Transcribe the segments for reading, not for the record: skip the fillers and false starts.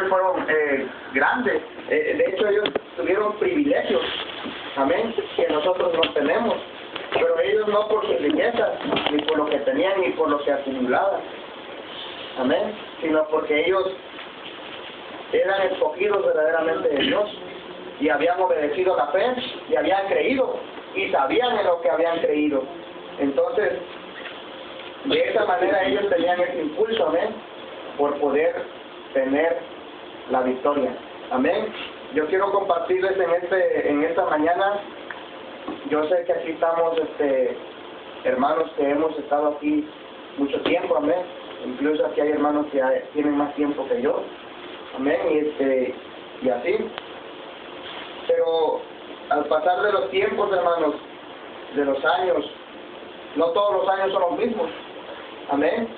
fueron grandes. De hecho, ellos tuvieron privilegios, amén, que nosotros no tenemos. Pero ellos no por sus riquezas, ni por lo que tenían, ni por lo que acumulaban, amén, sino porque ellos eran escogidos verdaderamente de Dios y habían obedecido la fe y habían creído y sabían en lo que habían creído. Entonces, de esa manera ellos tenían ese impulso, amén, por poder tener la victoria, amén. Yo quiero compartirles en esta mañana. Yo sé que aquí estamos hermanos que hemos estado aquí mucho tiempo, amén. Incluso aquí hay hermanos que tienen más tiempo que yo, amén, y así. Pero al pasar de los tiempos, hermanos, de los años, no todos los años son los mismos, amén,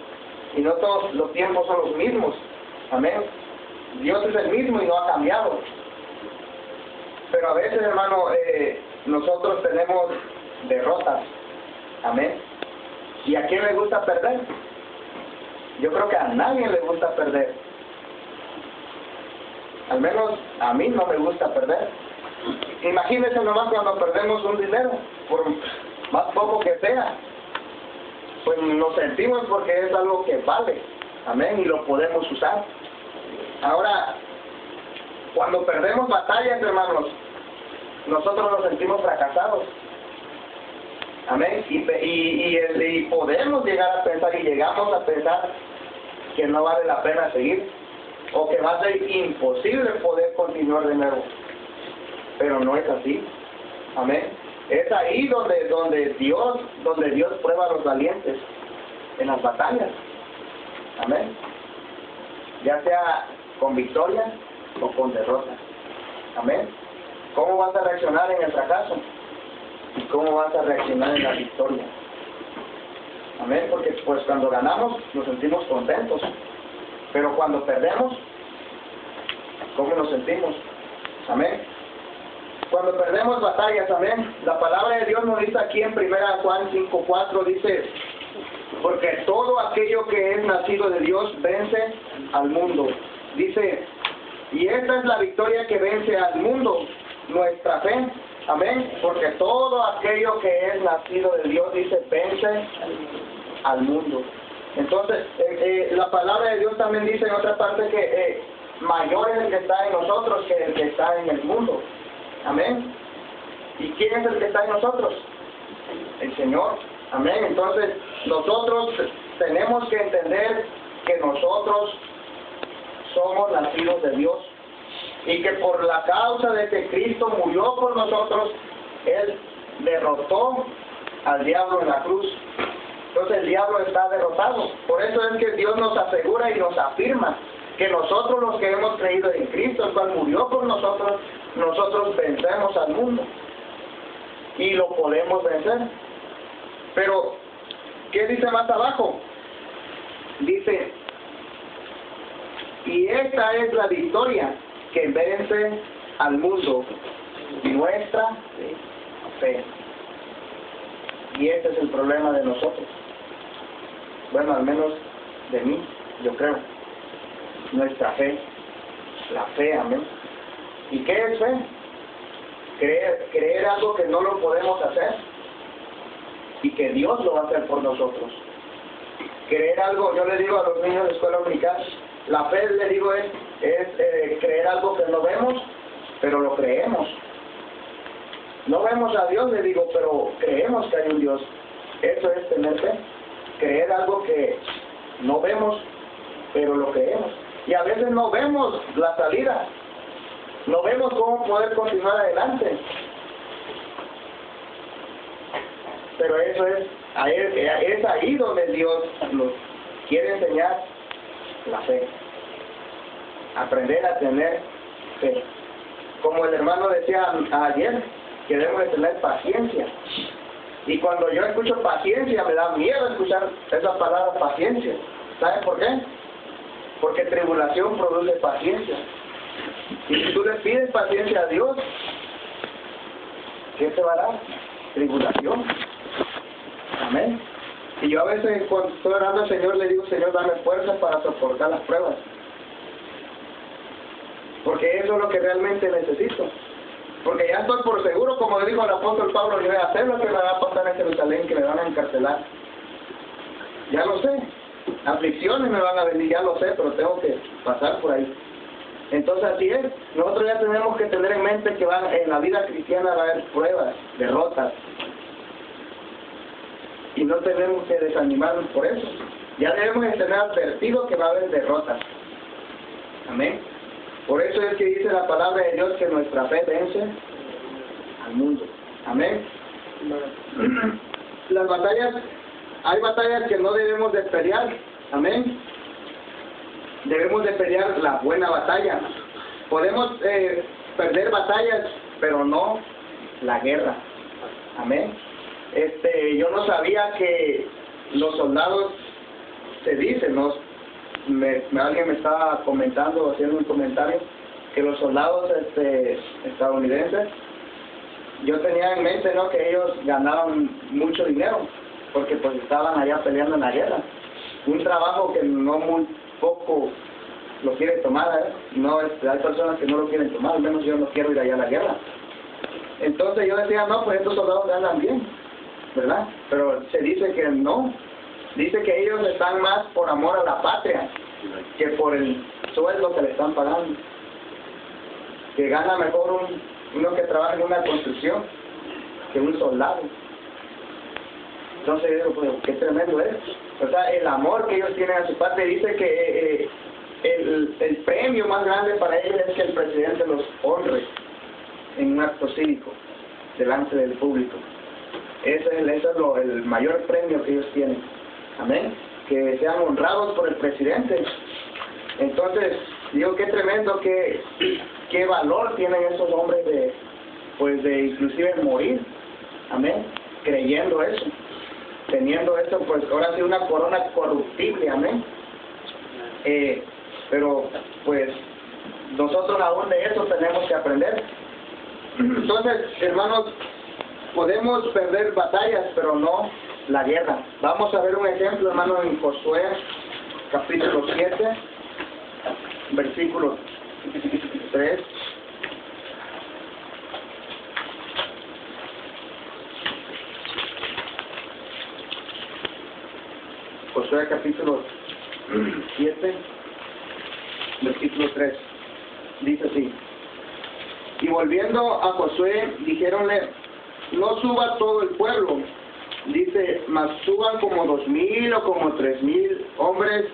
y no todos los tiempos son los mismos, amén. Dios es el mismo y no ha cambiado. Pero a veces, hermano, nosotros tenemos derrotas, amén. ¿Y a quién le gusta perder? Yo creo que a nadie le gusta perder. Al menos a mí no me gusta perder. Imagínense nomás cuando perdemos un dinero, por más poco que sea, pues nos sentimos porque es algo que vale, amén, y lo podemos usar. Ahora, cuando perdemos batallas, hermanos, nosotros nos sentimos fracasados, amén, y podemos llegar a pensar, y llegamos a pensar que no vale la pena seguir, o que va a ser imposible poder continuar de nuevo. Pero no es así, amén. Es ahí donde Dios prueba a los valientes, en las batallas, amén, ya sea con victoria o con derrota, amén. ¿Cómo vas a reaccionar en el fracaso? ¿Y cómo vas a reaccionar en la victoria? Amén, porque pues cuando ganamos nos sentimos contentos, pero cuando perdemos, ¿cómo nos sentimos? Amén. Cuando perdemos batallas, amén, la palabra de Dios nos dice aquí en 1 Juan 5:4, dice: porque todo aquello que es nacido de Dios vence al mundo. Dice, y esta es la victoria que vence al mundo, nuestra fe, amén, porque todo aquello que es nacido de Dios, dice, vence al mundo. Entonces, la palabra de Dios también dice en otra parte que mayor es el que está en nosotros que el que está en el mundo, amén. ¿Y quién es el que está en nosotros? El Señor, amén. Entonces, nosotros tenemos que entender que nosotros somos nacidos de Dios y que por la causa de que Cristo murió por nosotros, Él derrotó al diablo en la cruz. Entonces el diablo está derrotado. Por eso es que Dios nos asegura y nos afirma que nosotros, los que hemos creído en Cristo, el cual murió por nosotros, nosotros vencemos al mundo y lo podemos vencer. Pero ¿qué dice más abajo? Dice, y esta es la victoria que vence al mundo, nuestra fe. Y este es el problema de nosotros. Bueno, al menos de mí, yo creo. Nuestra fe, la fe, amén. ¿Y qué es fe? Creer algo que no lo podemos hacer y que Dios lo va a hacer por nosotros. Creer algo, yo le digo a los niños de escuela dominical, la fe, le digo, es creer algo que no vemos, pero lo creemos. No vemos a Dios, le digo, pero creemos que hay un Dios. Eso es tener fe. Creer algo que no vemos, pero lo creemos. Y a veces no vemos la salida. No vemos cómo poder continuar adelante. Pero eso es ahí donde Dios nos quiere enseñar la fe. Aprender a tener fe. Como el hermano decía ayer, que debemos de tener paciencia. Y cuando yo escucho paciencia, me da miedo escuchar esa palabra paciencia. ¿Saben por qué? Porque tribulación produce paciencia. Y si tú le pides paciencia a Dios, ¿qué te va a dar? Tribulación. Amén. Y yo a veces cuando estoy orando al Señor, le digo, Señor, dame fuerza para soportar las pruebas. porque eso es lo que realmente necesito. Porque ya estoy por seguro, como le dijo el apóstol Pablo, yo voy a hacer lo que me va a pasar en Jerusalén, que me van a encarcelar. Ya lo sé. Aflicciones me van a venir, ya lo sé, pero tengo que pasar por ahí. Entonces así es. Nosotros ya tenemos que tener en mente que en la vida cristiana va a haber pruebas, derrotas. Y no tenemos que desanimarnos por eso. Ya debemos de tener advertido que va a haber derrotas. Amén. Por eso es que dice la palabra de Dios que nuestra fe vence al mundo. Amén. Las batallas, hay batallas que no debemos de pelear. Amén. Debemos de pelear la buena batalla. Podemos perder batallas, pero no la guerra. Amén. Yo no sabía que los soldados, se dice, ¿no? Alguien me estaba comentando, haciendo un comentario, que los soldados estadounidenses, yo tenía en mente, ¿no?, que ellos ganaban mucho dinero, porque pues estaban allá peleando en la guerra. Un trabajo que no muy poco lo quieren tomar, ¿eh? No, hay personas que no lo quieren tomar, al menos yo no quiero ir allá a la guerra. Entonces yo decía, no, pues estos soldados ganan bien, ¿verdad? Pero se dice que no. Dice que ellos están más por amor a la patria que por el sueldo que le están pagando. Que gana mejor uno que trabaja en una construcción que un soldado. Entonces, pues, qué tremendo es. O sea, el amor que ellos tienen a su patria. Dice que el premio más grande para ellos es que el presidente los honre en un acto cívico delante del público. Ese es el mayor premio que ellos tienen. Amén. Que sean honrados por el presidente. Entonces, digo, qué tremendo, qué valor tienen esos hombres de inclusive morir. Amén. Creyendo eso. Teniendo eso, pues ahora sí una corona corruptible. Amén. Pero, pues, nosotros aún de eso tenemos que aprender. Entonces, hermanos, podemos perder batallas, pero no la guerra. Vamos a ver un ejemplo, hermano, en Josué, capítulo 7, versículo 3. Josué, capítulo 7, versículo 3. Dice así: y volviendo a Josué, dijéronle, no suba todo el pueblo. Dice, mas suban como 2,000 o como 3,000 hombres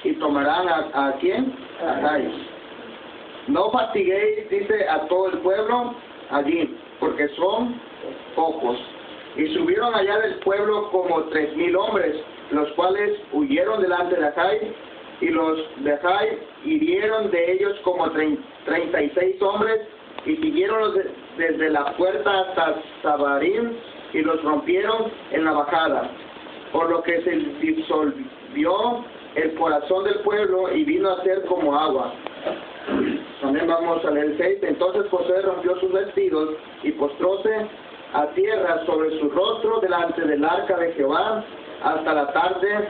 y tomarán ¿a quién? A Jai. No fatiguéis, dice, a todo el pueblo allí, porque son pocos. Y subieron allá del pueblo como 3,000 hombres, los cuales huyeron delante de Jai, y los de Jai hirieron de ellos como 36 hombres, y siguieron desde la puerta hasta Sabarim, y los rompieron en la bajada, por lo que se disolvió el corazón del pueblo y vino a ser como agua. También vamos a leer el 6. Entonces Josué rompió sus vestidos y postróse a tierra sobre su rostro delante del arca de Jehová hasta la tarde,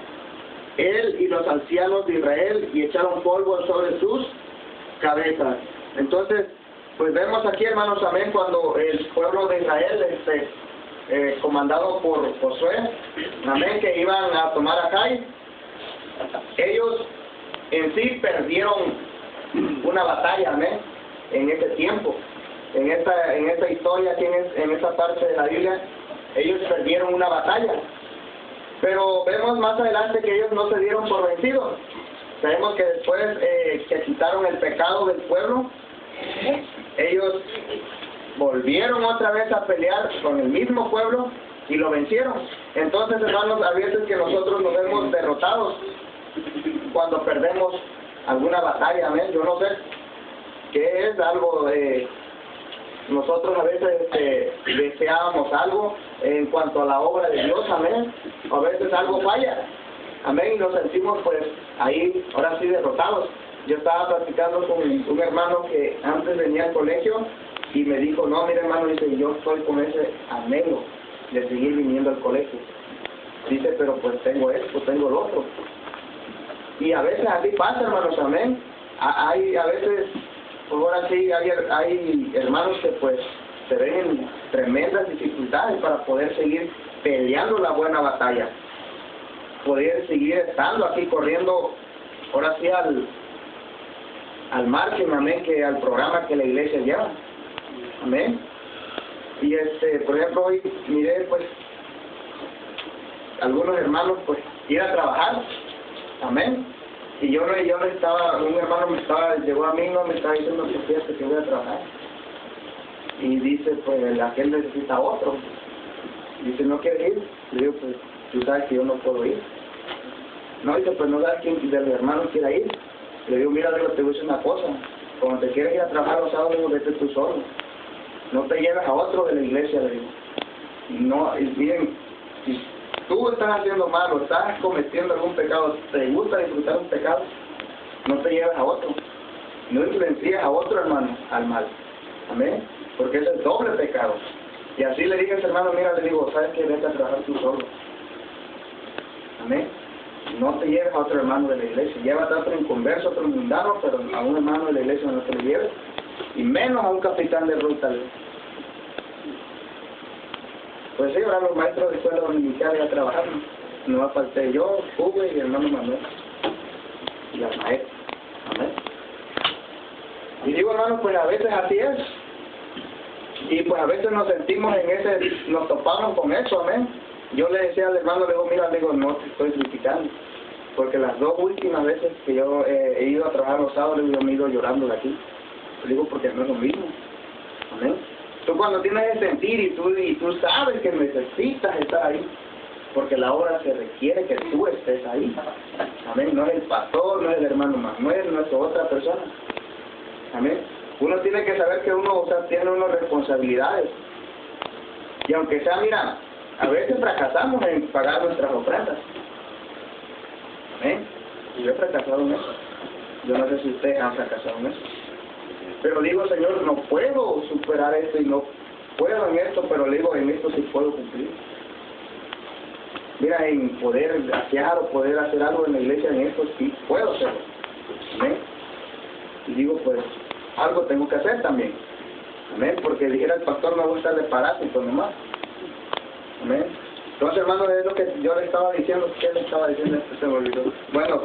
él y los ancianos de Israel, y echaron polvo sobre sus cabezas. Entonces, pues vemos aquí, hermanos, amén, cuando el pueblo de Israel, comandado por Josué, amén, que iban a tomar a Jai, ellos en sí perdieron una batalla, amén, en ese tiempo, en esta historia, en esta parte de la Biblia, ellos perdieron una batalla. Pero vemos más adelante que ellos no se dieron por vencidos. Sabemos que después que quitaron el pecado del pueblo, ellos volvieron otra vez a pelear con el mismo pueblo y lo vencieron. Entonces, hermanos, a veces que nosotros nos vemos derrotados cuando perdemos alguna batalla, amén. Yo no sé qué es algo de... Nosotros a veces deseábamos algo en cuanto a la obra de Dios, amén. A veces algo falla, amén, y nos sentimos pues ahí, ahora sí, derrotados. Yo estaba platicando con un hermano que antes venía al colegio y me dijo, no, mira, hermano, dice, yo estoy con ese anhelo de seguir viniendo al colegio. Dice, pero pues tengo esto, tengo lo otro. Y a veces así pasa, hermanos, amén. Hay a veces pues ahora sí hay hermanos que pues se ven en tremendas dificultades para poder seguir peleando la buena batalla, poder seguir estando aquí corriendo, ahora sí al margen, amén, que al programa que la iglesia lleva, amén. Y por ejemplo, hoy miré pues algunos hermanos pues ir a trabajar, amén, y yo no estaba, un hermano llegó a mí, no me estaba diciendo que fíjate que voy a trabajar, y dice pues aquel necesita otro, dice no quiere ir, le digo pues tú sabes que yo no puedo ir, no, dice pues no sabes quién de los hermanos quiera ir, le digo mira, te voy a decir una cosa, cuando te quieres ir a trabajar los sábados, vete tú solo, no te lleves a otro de la iglesia, le digo, no, y miren, si tú estás haciendo mal o estás cometiendo algún pecado, te gusta disfrutar un pecado, no te lleves a otro, no influencias a otro hermano al mal, amén, porque ese es doble pecado. Y así le dije a ese hermano, mira, le digo, sabes que vete a trabajar tú solo, amén, no te lleves a otro hermano de la iglesia, llévate a otro inconverso, otro mundano, pero a un hermano de la iglesia no te lo lleves, y menos a un capitán de ruta. Pues sí, ahora los maestros de escuela dominical ya trabajaron. No falté yo, Hugo y el hermano Manuel. Y la maestra. Amén. Y digo, hermano, pues a veces así es. Y pues a veces nos sentimos nos topamos con eso, amén. Yo le decía al hermano, le digo, mira, le digo, no te estoy criticando. Porque las dos últimas veces que yo he ido a trabajar los sábados, yo me he ido llorando de aquí. Le digo, porque no es lo mismo. Amén. Tú cuando tienes que sentir y tú sabes que necesitas estar ahí, porque la obra se requiere que tú estés ahí. Amén. No es el pastor, no es el hermano Manuel, no es otra persona. Amén. Uno tiene que saber que uno, tiene unas responsabilidades. Y aunque sea, mira, a veces fracasamos en pagar nuestras ofrendas. Amén. Y yo he fracasado en eso. Yo no sé si ustedes han fracasado en eso. Pero digo, Señor, no puedo superar esto y no puedo en esto, pero le digo, en esto sí puedo cumplir. Mira, en poder gasear o poder hacer algo en la iglesia, en esto sí puedo hacerlo. Amén. Y digo, pues, algo tengo que hacer también. Amén. Porque dijera el pastor, no gusta de parásito nomás. Amén. Entonces, hermano, es lo que yo le estaba diciendo. ¿Qué le estaba diciendo? Se me olvidó. Bueno,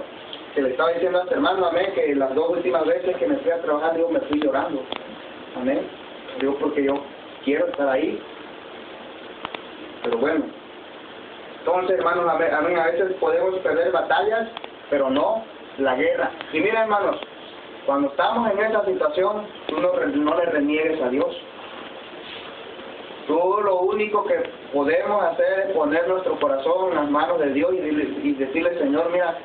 que le estaba diciendo a este hermano, amén, que las dos últimas veces que me fui a trabajar, digo, me fui llorando. Amén. Digo, porque yo quiero estar ahí. Pero bueno. Entonces, hermanos, amén, a veces podemos perder batallas, pero no la guerra. Y mira, hermanos, cuando estamos en esa situación, tú no le reniegues a Dios. Tú lo único que podemos hacer es poner nuestro corazón en las manos de Dios y decirle, Señor, mira,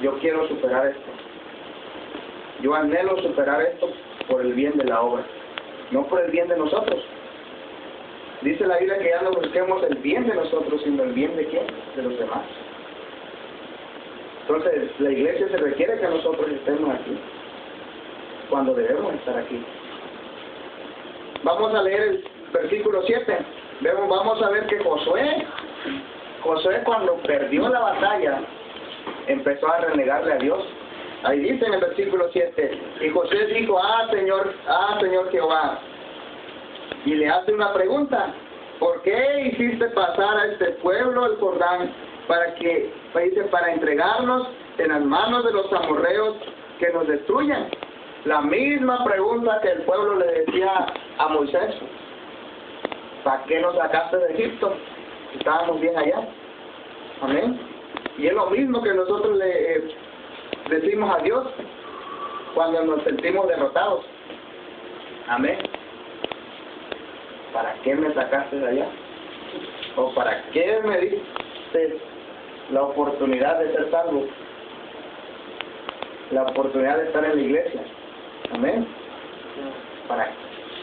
yo quiero superar esto. Yo anhelo superar esto por el bien de la obra, no por el bien de nosotros. Dice la Biblia que ya no busquemos el bien de nosotros, sino el bien de ¿quién? De los demás. Entonces, la iglesia se requiere que nosotros estemos aquí, cuando debemos estar aquí. Vamos a leer el versículo 7. Vamos a ver que Josué cuando perdió la batalla, empezó a renegarle a Dios. Ahí dice en el versículo 7, y Josué dijo, Señor Jehová, y le hace una pregunta, ¿por qué hiciste pasar a este pueblo el Jordán para entregarnos en las manos de los amorreos que nos destruyan? La misma pregunta que el pueblo le decía a Moisés, ¿para qué nos sacaste de Egipto? Estábamos bien allá. Amén. Y es lo mismo que nosotros le decimos a Dios cuando nos sentimos derrotados. Amén. ¿Para qué me sacaste de allá? ¿O para qué me diste la oportunidad de ser salvo? La oportunidad de estar en la iglesia. Amén.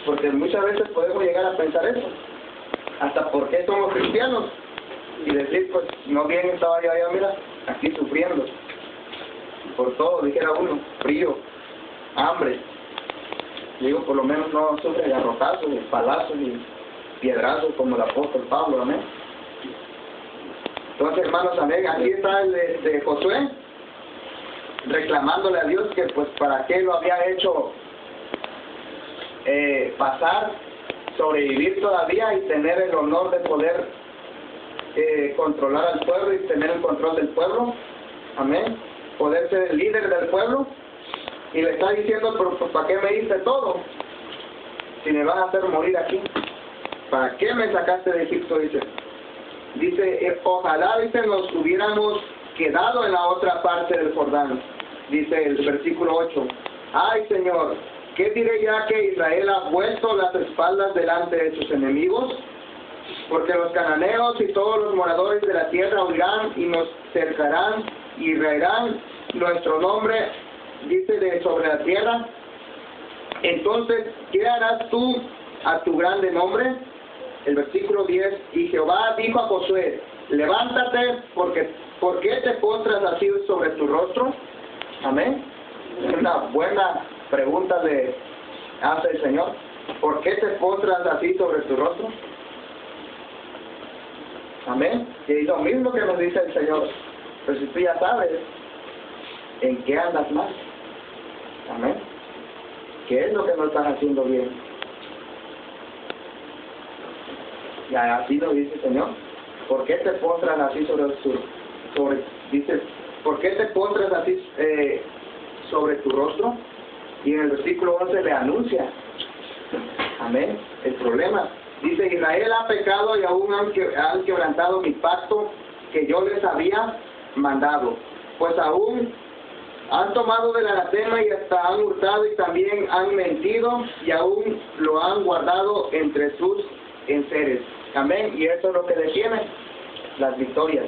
Porque muchas veces podemos llegar a pensar eso. Hasta por qué somos cristianos. Y decir, pues, no bien estaba yo allá, mira, aquí sufriendo. Por todo, dijera uno, frío, hambre. Digo, por lo menos no sufre garrotazos, palazos y piedrazos como el apóstol Pablo, amén. Entonces, hermanos, amén, aquí está el de Josué. reclamándole a Dios que pues para qué lo había hecho pasar, sobrevivir todavía y tener el honor de poder controlar al pueblo y tener el control del pueblo, amén, poder ser el líder del pueblo. Y le está diciendo, pero ¿para qué me diste todo? Si me vas a hacer morir aquí, ¿para qué me sacaste de Egipto? Dice, ojalá, dice, nos hubiéramos quedado en la otra parte del Jordán. Dice el versículo 8, ay Señor, ¿qué diré ya que Israel ha vuelto las espaldas delante de sus enemigos? Porque los cananeos y todos los moradores de la tierra oirán y nos cercarán y raerán nuestro nombre, dice, de sobre la tierra. Entonces, ¿qué harás tú a tu grande nombre? El versículo 10, y Jehová dijo a Josué, levántate, ¿por qué te postras así sobre tu rostro? Amén. Es una buena pregunta hace el Señor. ¿Por qué te postras así sobre tu rostro? Amén. Y lo mismo que nos dice el Señor. Pero si tú ya sabes en qué andas mal. Amén. ¿Qué es lo que no estás haciendo bien? Y así lo dice el Señor. ¿Por qué te postras así dice, ¿por qué te postras así sobre tu rostro? Y en el versículo 11 le anuncia. Amén. El problema. Dice, Israel ha pecado y aún han quebrantado mi pacto que yo les había mandado. Pues aún han tomado del anatema y hasta han hurtado y también han mentido y aún lo han guardado entre sus enseres. Amén. Y eso es lo que detiene las victorias.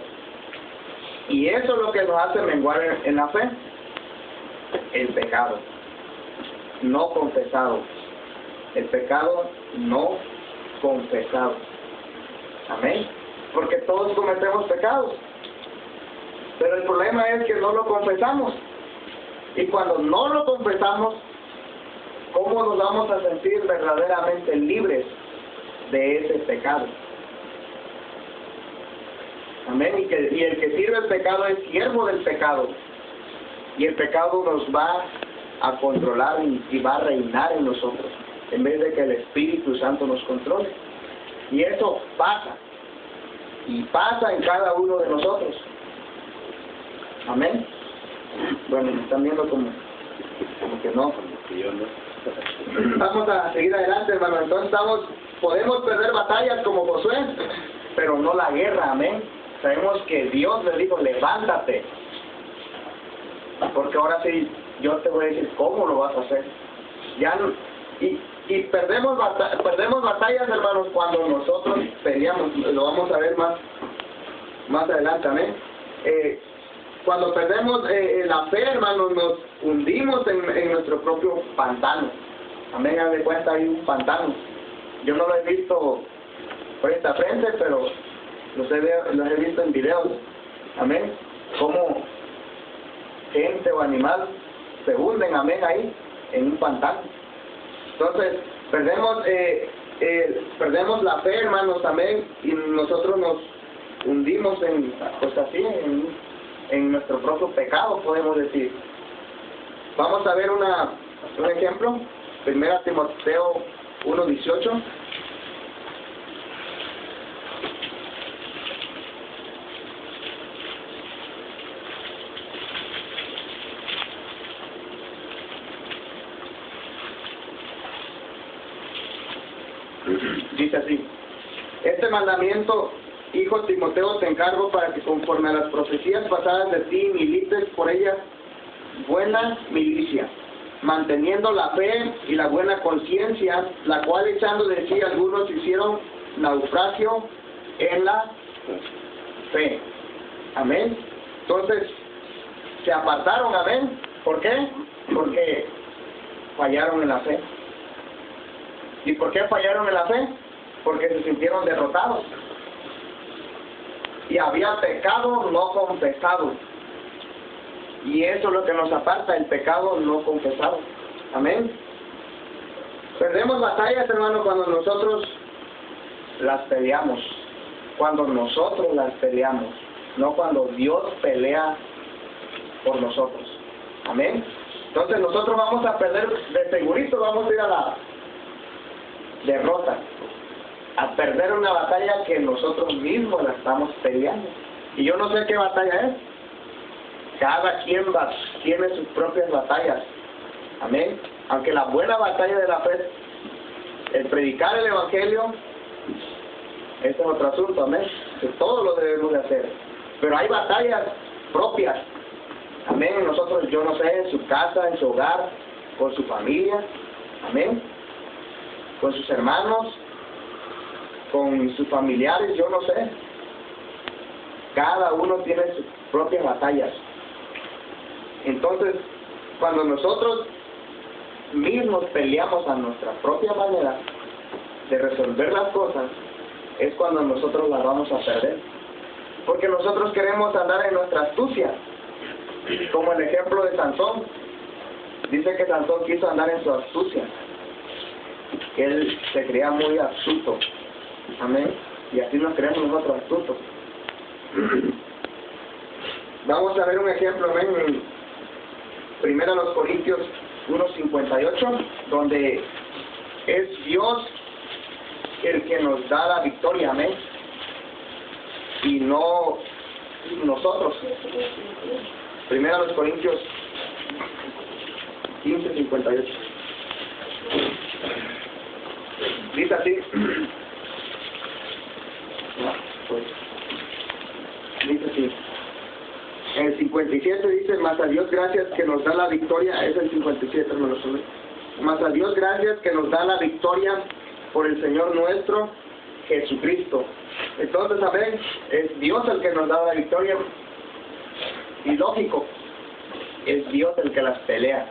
Y eso es lo que nos hace menguar en la fe. El pecado no confesado. El pecado no confesado. Amén. Porque todos cometemos pecados. Pero el problema es que no lo confesamos. Y cuando no lo confesamos, ¿cómo nos vamos a sentir verdaderamente libres de ese pecado? Amén. Y el que sirve el pecado es siervo del pecado. Y el pecado nos va a controlar y va a reinar en nosotros, en vez de que el Espíritu Santo nos controle. Y eso pasa. Y pasa en cada uno de nosotros. Amén. Bueno, me están viendo como que no. Vamos a seguir adelante, hermano. Entonces podemos perder batallas como Josué, pero no la guerra. Amén. Sabemos que Dios le dijo, levántate. Porque ahora sí, yo te voy a decir cómo lo vas a hacer. Ya no, y perdemos batallas, hermanos, cuando nosotros peleamos. Lo vamos a ver más adelante. Amén. Cuando perdemos la fe, hermanos, nos hundimos en nuestro propio pantano. Amén. Haz de cuenta, hay un pantano. Yo no lo he visto frente a frente, pero los he visto en videos. Amén. Cómo gente o animal se hunden, amén, ahí, en un pantano. Entonces, perdemos la fe, hermanos, amén, y nosotros nos hundimos en nuestro propio pecado, podemos decir. Vamos a ver un ejemplo. 1 Timoteo 1:18. Dice así: este mandamiento, hijo Timoteo, te encargo para que conforme a las profecías pasadas de ti milites por ellas buena milicia, manteniendo la fe y la buena conciencia, la cual echando de sí algunos hicieron naufragio en la fe. Amén. Entonces se apartaron. Amén. ¿Por qué? Porque fallaron en la fe. ¿Y por qué fallaron en la fe? Porque se sintieron derrotados. Y había pecado no confesado. Y eso es lo que nos aparta, el pecado no confesado. Amén. Perdemos batallas, hermano, cuando nosotros las peleamos. Cuando nosotros las peleamos. No cuando Dios pelea por nosotros. Amén. Entonces nosotros vamos a perder, de segurito vamos a ir a la derrota, a perder una batalla que nosotros mismos la estamos peleando. Y yo no sé qué batalla es. Cada quien tiene sus propias batallas. Amén. Aunque la buena batalla de la fe, el predicar el evangelio, ese es otro asunto, amén. Que todos lo debemos de hacer. Pero hay batallas propias. Amén. Nosotros, yo no sé, en su casa, en su hogar, con su familia. Amén. Con sus hermanos, con sus familiares, yo no sé. Cada uno tiene sus propias batallas. Entonces, cuando nosotros mismos peleamos a nuestra propia manera de resolver las cosas, es cuando nosotros las vamos a perder. Porque nosotros queremos andar en nuestra astucia, como el ejemplo de Sansón. Dice que Sansón quiso andar en su astucia, que él se creía muy astuto. Amén. Y así nos creemos nosotros astutos. Vamos a ver un ejemplo, amén, en 1 Corintios 1:58, donde es Dios el que nos da la victoria, amén, y no nosotros. 1 Corintios 15:58. Dice así. Dice así. En el 57 dice, mas a Dios gracias que nos da la victoria. Es el 57, hermanos. Mas a Dios gracias que nos da la victoria por el Señor nuestro Jesucristo. Entonces, amén, es Dios el que nos da la victoria. Y lógico, es Dios el que las pelea.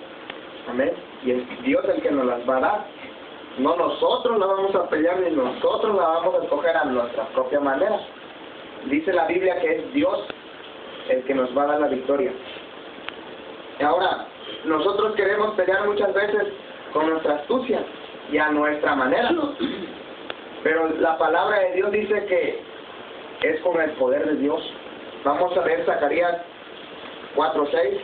Amén. Y es Dios el que nos las va a dar. No nosotros la vamos a pelear, ni nosotros la vamos a escoger a nuestra propia manera. Dice la Biblia que es Dios el que nos va a dar la victoria. Y ahora, nosotros queremos pelear muchas veces con nuestra astucia y a nuestra manera. Pero la palabra de Dios dice que es con el poder de Dios. Vamos a ver Zacarías 4:6.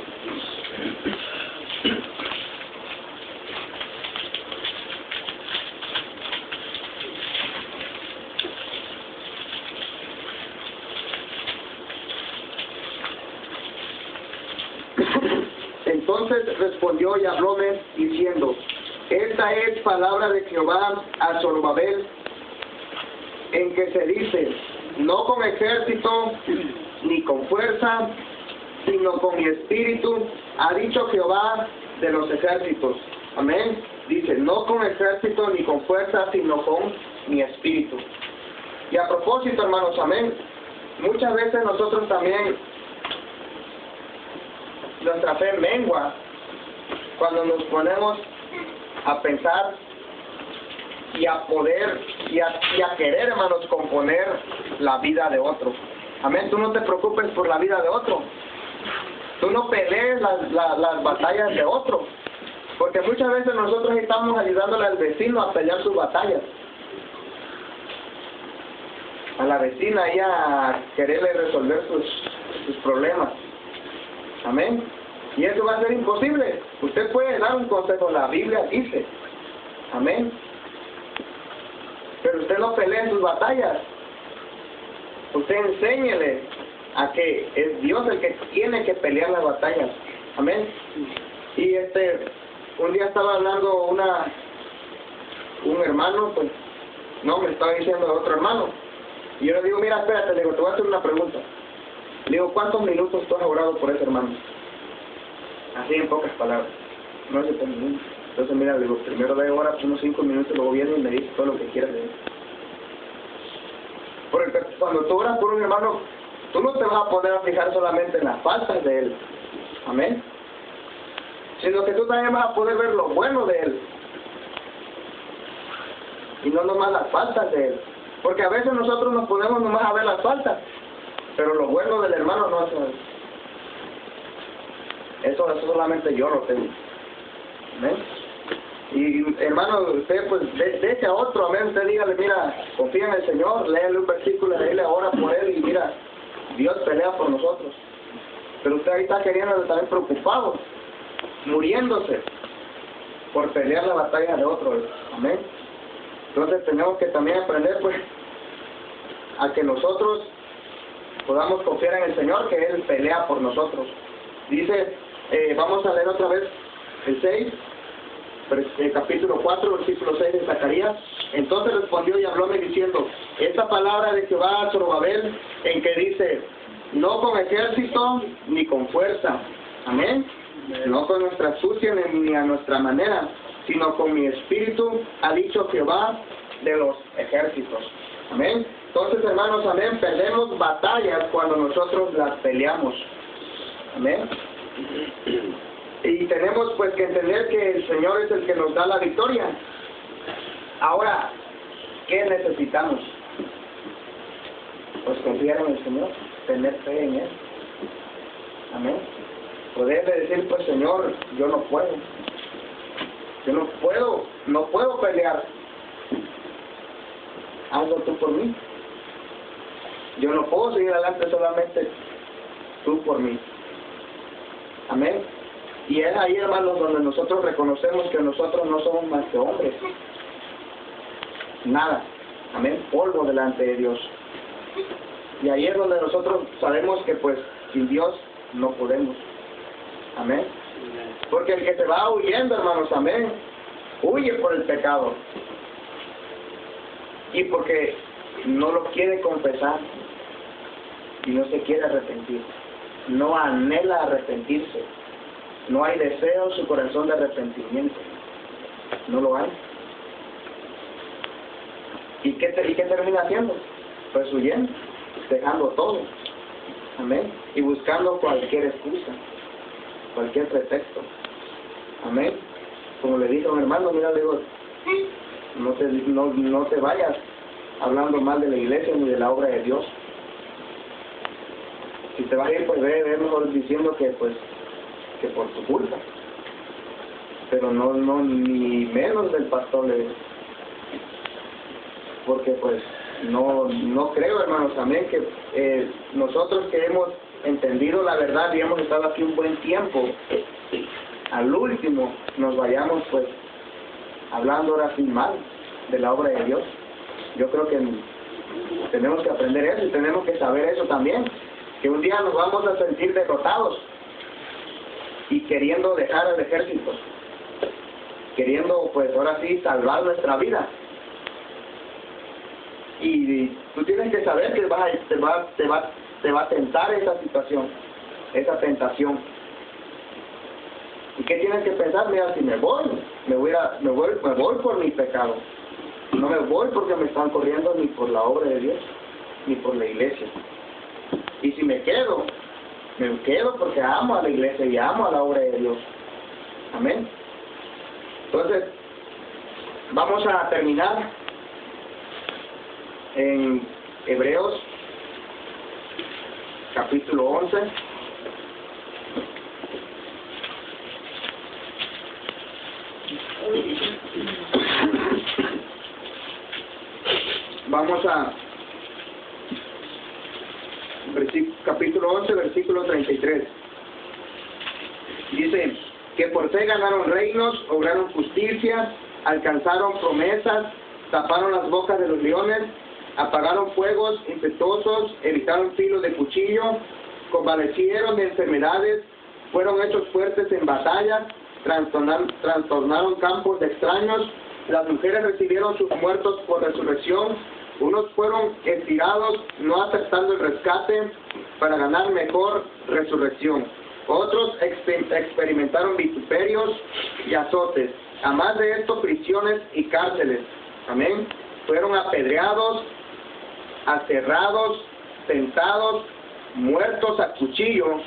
Entonces respondió y hablóme diciendo, esta es palabra de Jehová a Zorobabel, en que se dice, no con ejército ni con fuerza, sino con mi espíritu, ha dicho Jehová de los ejércitos. Amén. Dice, no con ejército ni con fuerza, sino con mi espíritu. Y a propósito, hermanos, amén, muchas veces nosotros también, nuestra fe mengua cuando nos ponemos a pensar y a poder y a querer, hermanos, componer la vida de otro. Amén. Tú no te preocupes por la vida de otro. Tú no pelees las batallas de otro. Porque muchas veces nosotros estamos ayudándole al vecino a pelear sus batallas. A la vecina ahí a quererle resolver sus problemas. Amén. Y eso va a ser imposible. Usted puede dar un consejo, la Biblia dice. Amén. Pero usted no pelee sus batallas. Usted enséñele a que es Dios el que tiene que pelear las batallas. Amén. Y un día estaba hablando un hermano, pues, no, me estaba diciendo de otro hermano. Y yo le digo, mira, espérate, le digo, te voy a hacer una pregunta. Le digo, ¿cuántos minutos tú has orado por ese hermano? Así en pocas palabras. No sé por minutos. Entonces, mira, le digo, primero de orar unos 5 minutos, luego viene y me dice todo lo que quieras de él. Porque cuando tú oras por un hermano, tú no te vas a poner a fijar solamente en las faltas de él. Amén. Sino que tú también vas a poder ver lo bueno de él. Y no nomás las faltas de él. Porque a veces nosotros nos ponemos nomás a ver las faltas, pero lo bueno del hermano no es eso solamente yo lo tengo. ¿Amén? Y hermano, usted pues deje a otro, amén, usted dígale, mira, confía en el Señor, léele un versículo, léele, ora por él y mira, Dios pelea por nosotros. Pero usted ahí está queriendo también preocupado. muriéndose por pelear la batalla de otros. Amén. Entonces tenemos que también aprender pues a que nosotros podamos confiar en el Señor, que Él pelea por nosotros. Dice, vamos a leer otra vez el 6, el capítulo 4, versículo 6 de Zacarías. Entonces respondió y hablóme diciendo, esta palabra de Jehová a Zorobabel, en que dice, no con ejército ni con fuerza, amén, no con nuestra astucia ni a nuestra manera, sino con mi espíritu, ha dicho Jehová de los ejércitos. Amén. Entonces, hermanos, amén, perdemos batallas cuando nosotros las peleamos. Amén. Y tenemos pues que entender que el Señor es el que nos da la victoria. Ahora, ¿qué necesitamos? Pues confiar en el Señor, tener fe en Él. Amén. Poderle decir, pues Señor, yo no puedo. Yo no puedo pelear. Hazlo tú por mí. Yo no puedo seguir adelante, solamente tú por mí. Amén. Y es ahí, hermanos, donde nosotros reconocemos que nosotros no somos más que hombres. Nada. Amén. Polvo delante de Dios. Y ahí es donde nosotros sabemos que pues sin Dios no podemos. Amén. Porque el que se va huyendo, hermanos, amén, huye por el pecado. Y porque no lo quiere confesar y no se quiere arrepentir. No anhela arrepentirse. No hay deseo en su corazón de arrepentimiento. No lo hay. ¿Y qué termina haciendo? Pues huyendo, dejando todo. Amén. Y buscando cualquier excusa, cualquier pretexto. Amén. Como le dije a un hermano, mira, le digo, no te vayas hablando mal de la iglesia ni de la obra de Dios. Si te vas a ir, pues ve mejor diciendo que pues que por tu culpa. Pero no ni menos del pastor, le digo. Porque pues no creo, hermanos, también que nosotros que hemos entendido la verdad y hemos estado aquí un buen tiempo, al último nos vayamos pues hablando ahora sin mal de la obra de Dios. Yo creo que tenemos que aprender eso y tenemos que saber eso también, que un día nos vamos a sentir derrotados y queriendo dejar el ejército, queriendo pues ahora sí salvar nuestra vida. Y tú tienes que saber que te va a tentar esa situación, esa tentación. ¿Y qué tienes que pensar? Mira, si me voy por mi pecado. No me voy porque me están corriendo ni por la obra de Dios, ni por la iglesia. Y si me quedo porque amo a la iglesia y amo a la obra de Dios. Amén. Entonces, vamos a terminar en Hebreos capítulo 11. Vamos a capítulo 11, versículo 33. Dice que por fe ganaron reinos, obraron justicia, alcanzaron promesas, taparon las bocas de los leones, apagaron fuegos impetuosos, evitaron filos de cuchillo, convalecieron de enfermedades, fueron hechos fuertes en batalla, trastornaron campos de extraños, las mujeres recibieron sus muertos por resurrección, unos fueron estirados no aceptando el rescate para ganar mejor resurrección, otros experimentaron vituperios y azotes, a más de esto prisiones y cárceles. Amén. Fueron apedreados, aserrados, tentados, muertos a cuchillo,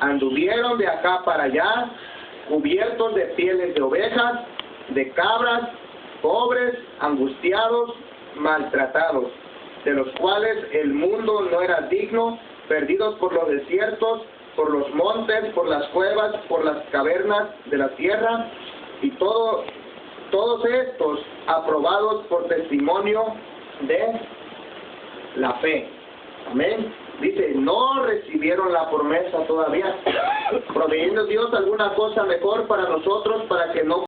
anduvieron de acá para allá, cubiertos de pieles de ovejas, de cabras, pobres, angustiados, maltratados, de los cuales el mundo no era digno, perdidos por los desiertos, por los montes, por las cuevas, por las cavernas de la tierra, y todos estos aprobados por testimonio de la fe. Amén. Dice, no recibieron la promesa todavía, proveyendo Dios alguna cosa mejor para nosotros, para que no